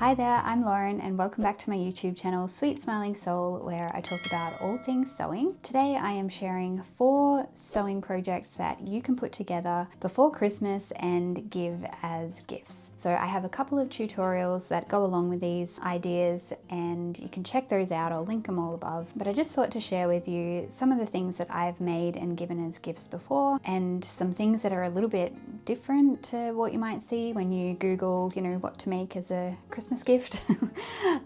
Hi there, I'm Lauren and welcome back to my YouTube channel Sweet Smiling Soul, where I talk about all things sewing. Today I am sharing 4 sewing projects that you can put together before Christmas and give as gifts. So I have a couple of tutorials that go along with these ideas and you can check those out. I'll link them all above. But I just thought to share with you some of the things that I've made and given as gifts before, and some things that are a little bit different to what you might see when you Google, what to make as a Christmas gift.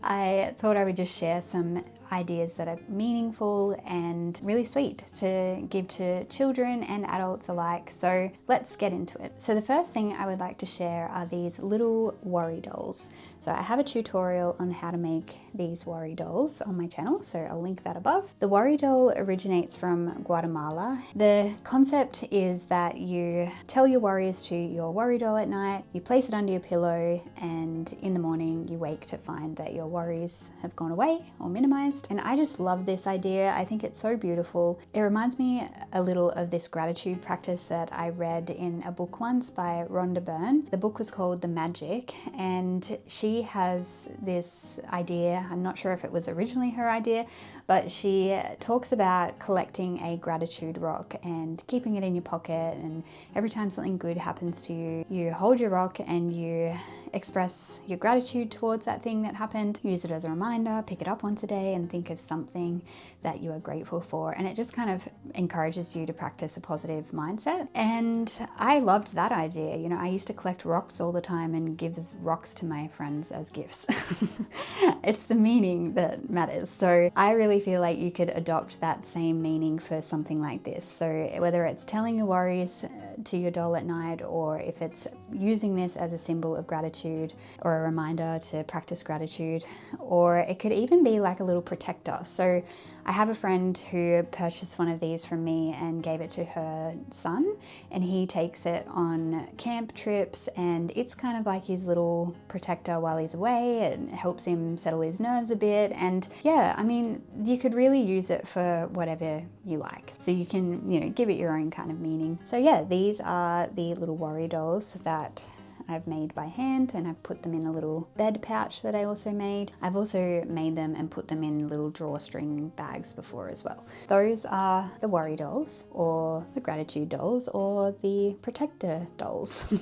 I thought I would just share some ideas that are meaningful and really sweet to give to children and adults alike. So let's get into it. So the first thing I would like to share are these little worry dolls. So I have a tutorial on how to make these worry dolls on my channel, so I'll link that above. The worry doll originates from Guatemala. The concept is that you tell your worries to your worry doll at night, you place it under your pillow, and in the morning you wake to find that your worries have gone away or minimized. And I just love this idea. I think it's so beautiful. It reminds me a little of this gratitude practice that I read in a book once by Rhonda Byrne. The book was called The Magic, and she has this idea. I'm not sure if it was originally her idea, but she talks about collecting a gratitude rock and keeping it in your pocket, and every time something good happens to you, you hold your rock and you express your gratitude towards that thing that happened. Use it as a reminder, pick it up once a day and think of something that you are grateful for. And it just kind of encourages you to practice a positive mindset. And I loved that idea. I used to collect rocks all the time and give rocks to my friends as gifts. It's the meaning that matters. So I really feel like you could adopt that same meaning for something like this. So whether it's telling your worries to your doll at night, or if it's using this as a symbol of gratitude or a reminder to practice gratitude, or it could even be like a little protector. So I have a friend who purchased one of these from me and gave it to her son, and he takes it on camp trips, and it's kind of like his little protector while he's away. It helps him settle his nerves a bit, and yeah, I mean, you could really use it for whatever you like. So you can, give it your own kind of meaning. So yeah, these are the little worry dolls that I've made by hand, and I've put them in a little bed pouch that I also made. I've also made them and put them in little drawstring bags before as well. Those are the worry dolls, or the gratitude dolls, or the protector dolls.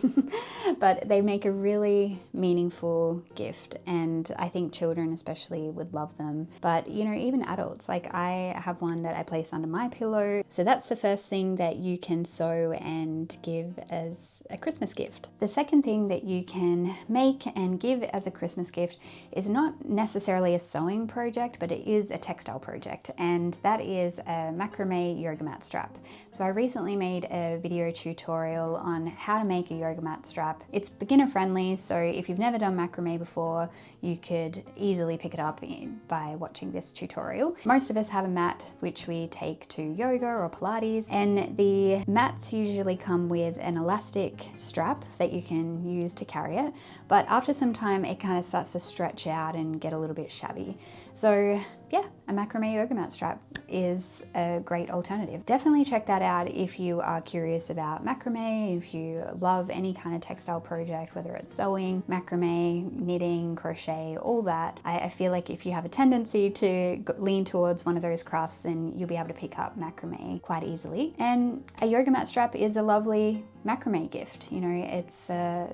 But they make a really meaningful gift, and I think children especially would love them. But even adults, like I have one that I place under my pillow. So that's the first thing that you can sew and give as a Christmas gift. The second thing that you can make and give as a Christmas gift is not necessarily a sewing project, but it is a textile project, and that is a macrame yoga mat strap. So I recently made a video tutorial on how to make a yoga mat strap. It's beginner friendly, so if you've never done macrame before, you could easily pick it up by watching this tutorial. Most of us have a mat which we take to yoga or Pilates, and the mats usually come with an elastic strap that you can use to carry it, but after some time it kind of starts to stretch out and get a little bit shabby. So yeah, a macrame yoga mat strap is a great alternative. Definitely check that out if you are curious about macrame, if you love any kind of textile project, whether it's sewing, macrame, knitting, crochet, all that. I feel like if you have a tendency to lean towards one of those crafts, then you'll be able to pick up macrame quite easily. And a yoga mat strap is a lovely macrame gift. It's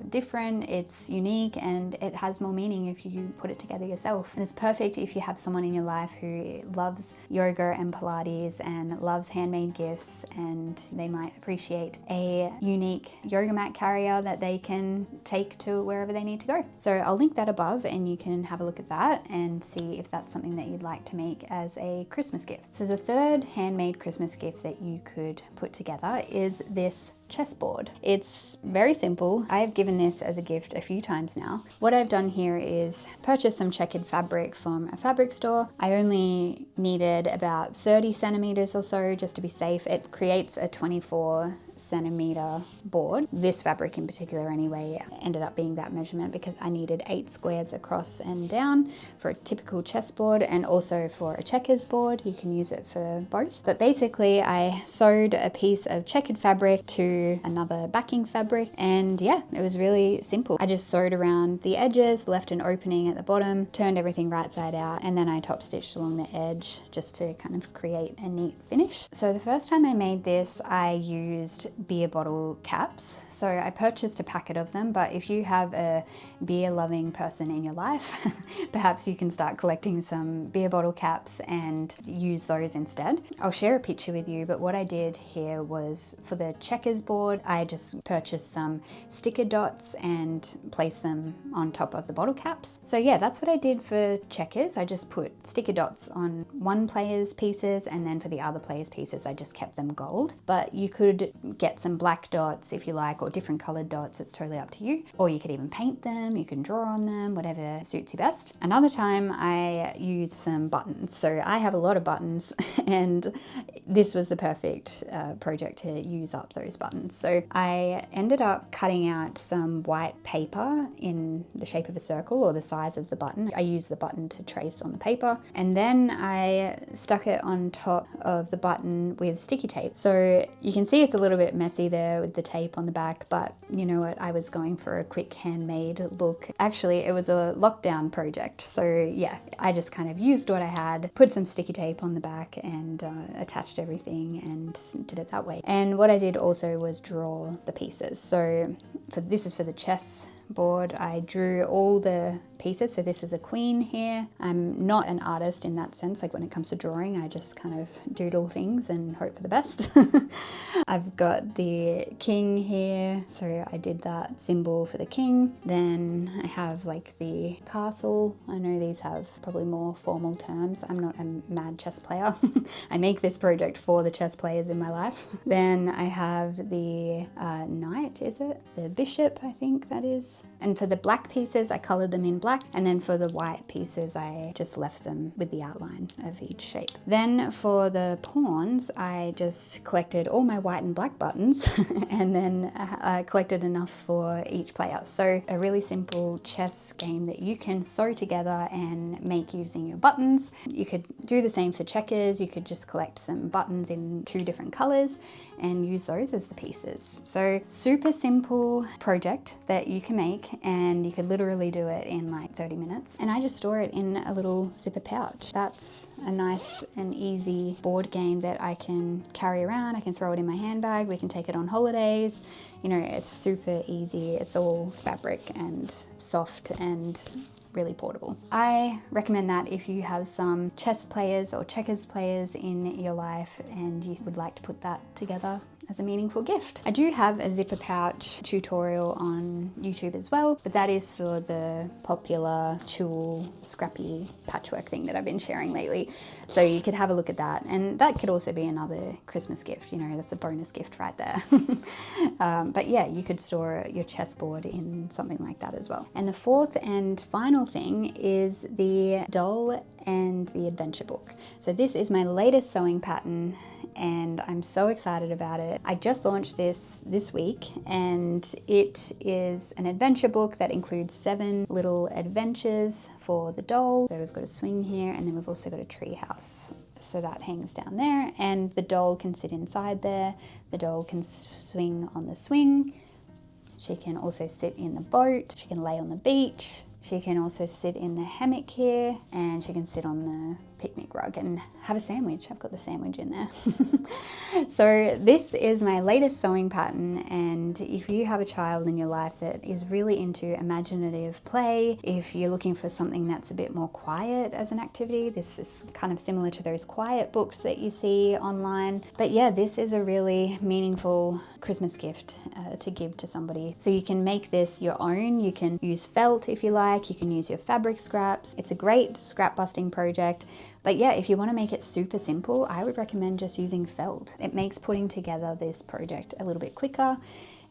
different, it's unique, and it has more meaning if you put it together yourself. And it's perfect if you have someone in your life who loves yoga and Pilates and loves handmade gifts, and they might appreciate a unique yoga mat carrier that they can take to wherever they need to go. So I'll link that above and you can have a look at that and see if that's something that you'd like to make as a Christmas gift. So the third handmade Christmas gift that you could put together is this chessboard. It's very simple. I have given this as a gift a few times now. What I've done here is purchase some checkered fabric from a fabric store. I only needed about 30 centimeters or so just to be safe. It creates a 24 centimeter board. This fabric in particular anyway ended up being that measurement because I needed 8 squares across and down for a typical chessboard, and also for a checkers board. You can use it for both. But basically I sewed a piece of checkered fabric to another backing fabric, and yeah, it was really simple. I just sewed around the edges, left an opening at the bottom, turned everything right side out, and then I top stitched along the edge just to kind of create a neat finish. So the first time I made this, I used beer bottle caps. So I purchased a packet of them, but if you have a beer loving person in your life, perhaps you can start collecting some beer bottle caps and use those instead. I'll share a picture with you, but what I did here was for the checkers board, I just purchased some sticker dots and placed them on top of the bottle caps. So yeah, that's what I did for checkers. I just put sticker dots on one player's pieces, and then for the other player's pieces, I just kept them gold. But you could get some black dots if you like, or different colored dots. It's totally up to you. Or you could even paint them, you can draw on them, whatever suits you best. Another time I used some buttons. So I have a lot of buttons and this was the perfect project to use up those buttons. So I ended up cutting out some white paper in the shape of a circle, or the size of the button. I used the button to trace on the paper, and then I stuck it on top of the button with sticky tape. So you can see it's a little bit messy there with the tape on the back, but you know what, I was going for a quick handmade look. Actually, it was a lockdown project, so yeah, I just kind of used what I had, put some sticky tape on the back, and attached everything and did it that way. And what I did also was draw the pieces. So this is for the chess board, I drew all the pieces. So this is a queen here. I'm not an artist in that sense. Like when it comes to drawing, I just kind of doodle things and hope for the best. I've got the king here. So I did that symbol for the king. Then I have like the castle. I know these have probably more formal terms. I'm not a mad chess player. I make this project for the chess players in my life. Then I have the knight, is it? The bishop, I think that is. And for the black pieces, I colored them in black. And then for the white pieces, I just left them with the outline of each shape. Then for the pawns, I just collected all my white and black buttons and then I collected enough for each player. So a really simple chess game that you can sew together and make using your buttons. You could do the same for checkers. You could just collect some buttons in 2 different colors and use those as the pieces. So super simple project that you can make, and you could literally do it in like 30 minutes. And I just store it in a little zipper pouch. That's a nice and easy board game that I can carry around. I can throw it in my handbag. We can take it on holidays. You know, it's super easy. It's all fabric and soft and really portable. I recommend that if you have some chess players or checkers players in your life and you would like to put that together as a meaningful gift. I do have a zipper pouch tutorial on YouTube as well, but that is for the popular tulle scrappy patchwork thing that I've been sharing lately. So you could have a look at that, and that could also be another Christmas gift. You know, that's a bonus gift right there. But yeah, you could store your chessboard in something like that as well. And the fourth and final thing is the doll and the adventure book. So this is my latest sewing pattern and I'm so excited about it. I just launched this week, and it is an adventure book that includes 7 little adventures for the doll. So we've got a swing here, and then we've also got a tree house. So that hangs down there, and the doll can sit inside there. The doll can swing on the swing. She can also sit in the boat. She can lay on the beach. She can also sit in the hammock here, and she can sit on the picnic rug and have a sandwich. I've got the sandwich in there. So this is my latest sewing pattern, and if you have a child in your life that is really into imaginative play, if you're looking for something that's a bit more quiet as an activity, this is kind of similar to those quiet books that you see online. But yeah, this is a really meaningful Christmas gift to give to somebody. So you can make this your own. You can use felt if you like. You can use your fabric scraps. It's a great scrap busting project. But yeah, if you want to make it super simple, I would recommend just using felt. It makes putting together this project a little bit quicker,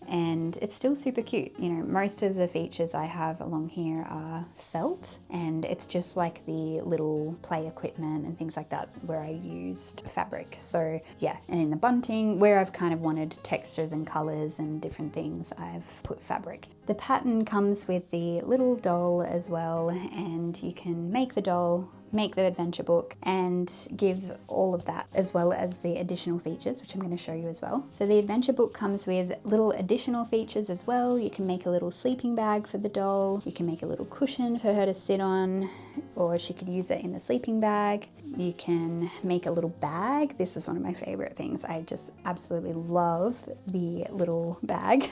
and it's still super cute. You know, most of the features I have along here are felt, and it's just like the little play equipment and things like that where I used fabric. So yeah, and in the bunting where I've kind of wanted textures and colors and different things, I've put fabric. The pattern comes with the little doll as well, and you can make the doll, make the adventure book, and give all of that as well as the additional features, which I'm going to show you as well. So the adventure book comes with little additional features as well. You can make a little sleeping bag for the doll, you can make a little cushion for her to sit on, or she could use it in the sleeping bag. You can make a little bag. This is one of my favorite things. I just absolutely love the little bag.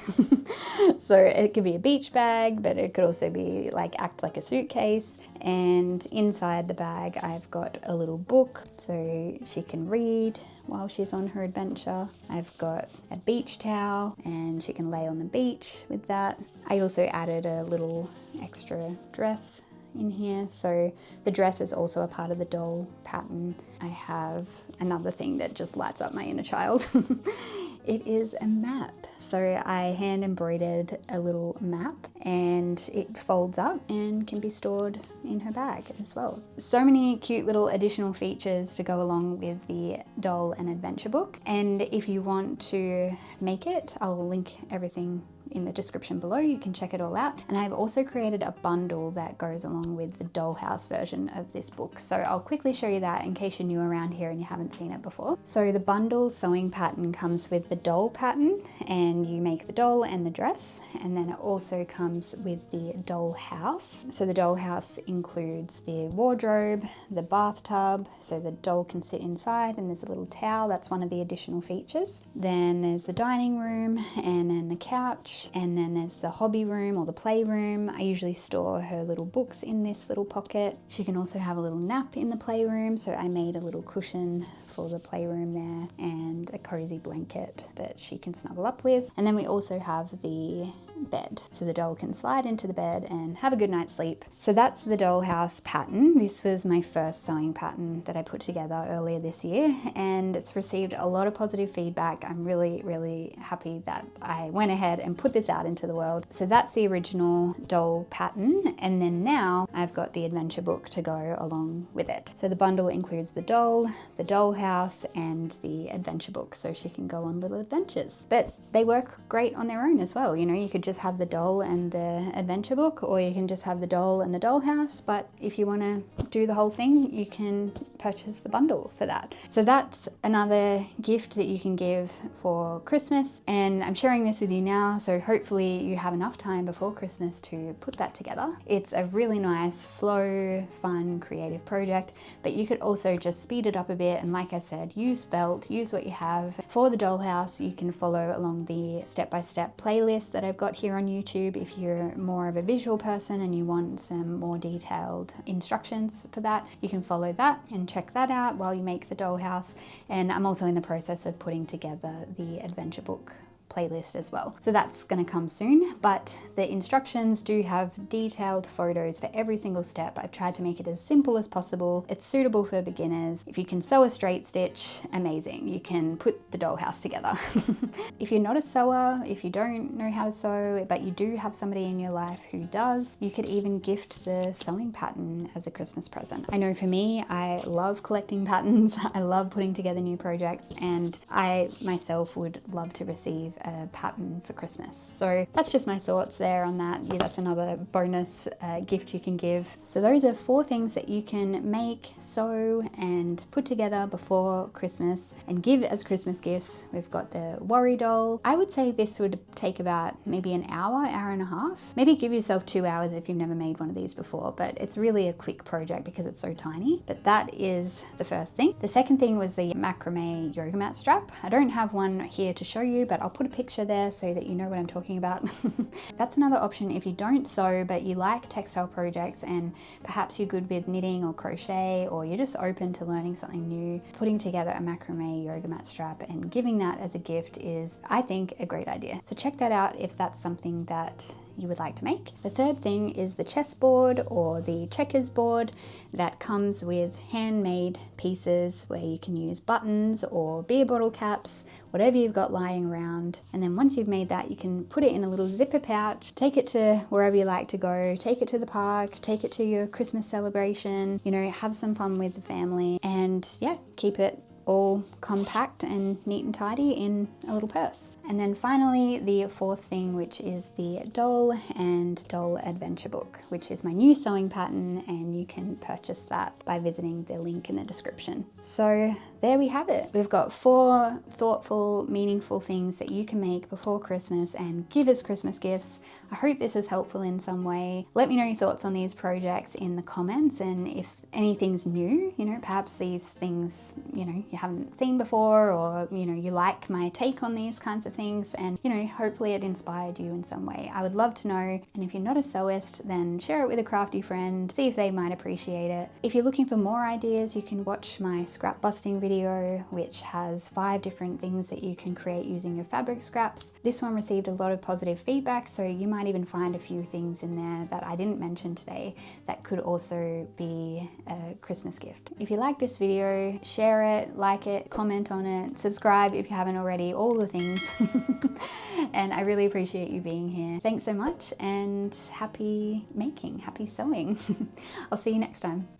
So it could be a beach bag, but it could also be like, act like a suitcase. And inside the bag I've got a little book so she can read while she's on her adventure. I've got a beach towel and she can lay on the beach with that. I also added a little extra dress in here, so the dress is also a part of the doll pattern. I have another thing that just lights up my inner child. It is a map. So I hand embroidered a little map, and it folds up and can be stored in her bag as well. So many cute little additional features to go along with the doll and adventure book. And if you want to make it, I'll link everything in the description below. You can check it all out. And I've also created a bundle that goes along with the dollhouse version of this book. So I'll quickly show you that in case you're new around here and you haven't seen it before. So the bundle sewing pattern comes with the doll pattern, and you make the doll and the dress. And then it also comes with the dollhouse. So the dollhouse includes the wardrobe, the bathtub, so the doll can sit inside, and there's a little towel. That's one of the additional features. Then there's the dining room, and then the couch, and then there's the hobby room or the playroom. I usually store her little books in this little pocket. She can also have a little nap in the playroom, so I made a little cushion for the playroom there and a cozy blanket that she can snuggle up with. And then we also have the bed, so the doll can slide into the bed and have a good night's sleep. So that's the dollhouse pattern. This was my first sewing pattern that I put together earlier this year, and it's received a lot of positive feedback. I'm really happy that I went ahead and put this out into the world. So that's the original doll pattern, and then now I've got the adventure book to go along with it. So the bundle includes the doll, the dollhouse, and the adventure book, so she can go on little adventures. But they work great on their own as well. You know, you could just have the doll and the adventure book, or you can just have the doll and the dollhouse. But if you want to do the whole thing, you can purchase the bundle for that. So that's another gift that you can give for Christmas, and I'm sharing this with you now, so hopefully you have enough time before Christmas to put that together. It's a really nice, slow, fun, creative project, but you could also just speed it up a bit, and like I said, use felt, use what you have. For the dollhouse, you can follow along the step-by-step playlist that I've got here on YouTube. If you're more of a visual person and you want some more detailed instructions for that, you can follow that and check that out while you make the dollhouse. And I'm also in the process of putting together the adventure book playlist as well. So that's going to come soon, but the instructions do have detailed photos for every single step. I've tried to make it as simple as possible. It's suitable for beginners. If you can sew a straight stitch, amazing. You can put the dollhouse together. If you're not a sewer, if you don't know how to sew, but you do have somebody in your life who does, you could even gift the sewing pattern as a Christmas present. I know for me, I love collecting patterns. I love putting together new projects, and I myself would love to receive a pattern for Christmas. So that's just my thoughts there on that. Yeah, that's another bonus gift you can give. So those are 4 things that you can make, sew, and put together before Christmas and give as Christmas gifts. We've got the worry doll. I would say this would take about maybe an hour, hour and a half. Maybe give yourself 2 hours if you've never made one of these before, but it's really a quick project because it's so tiny. But that is the first thing. The second thing was the macrame yoga mat strap. I don't have one here to show you, but I'll put a picture there so that you know what I'm talking about. That's another option if you don't sew but you like textile projects and perhaps you're good with knitting or crochet, or you're just open to learning something new. Putting together a macrame yoga mat strap and giving that as a gift is, I think, a great idea. So check that out if that's something that you would like to make. The third thing is the chessboard or the checkers board that comes with handmade pieces where you can use buttons or beer bottle caps, whatever you've got lying around. And then once you've made that, you can put it in a little zipper pouch, take it to wherever you like to go, take it to the park, take it to your Christmas celebration, you know, have some fun with the family, and yeah, keep it all compact and neat and tidy in a little purse. And then finally, the fourth thing, which is the Doll and Doll Adventure Book, which is my new sewing pattern, and you can purchase that by visiting the link in the description. So there we have it. We've got 4 thoughtful, meaningful things that you can make before Christmas and give as Christmas gifts. I hope this was helpful in some way. Let me know your thoughts on these projects in the comments, and if anything's new, you know, perhaps these things, you know, you haven't seen before, or, you know, you like my take on these kinds of things, and, you know, hopefully it inspired you in some way. I would love to know. And if you're not a sewist, then share it with a crafty friend, see if they might appreciate it. If you're looking for more ideas, you can watch my scrap busting video, which has 5 different things that you can create using your fabric scraps. This one received a lot of positive feedback, so you might even find a few things in there that I didn't mention today that could also be a Christmas gift. If you like this video, share it, like it, comment on it, subscribe if you haven't already, all the things. And I really appreciate you being here. Thanks so much, and happy making, happy sewing. I'll see you next time.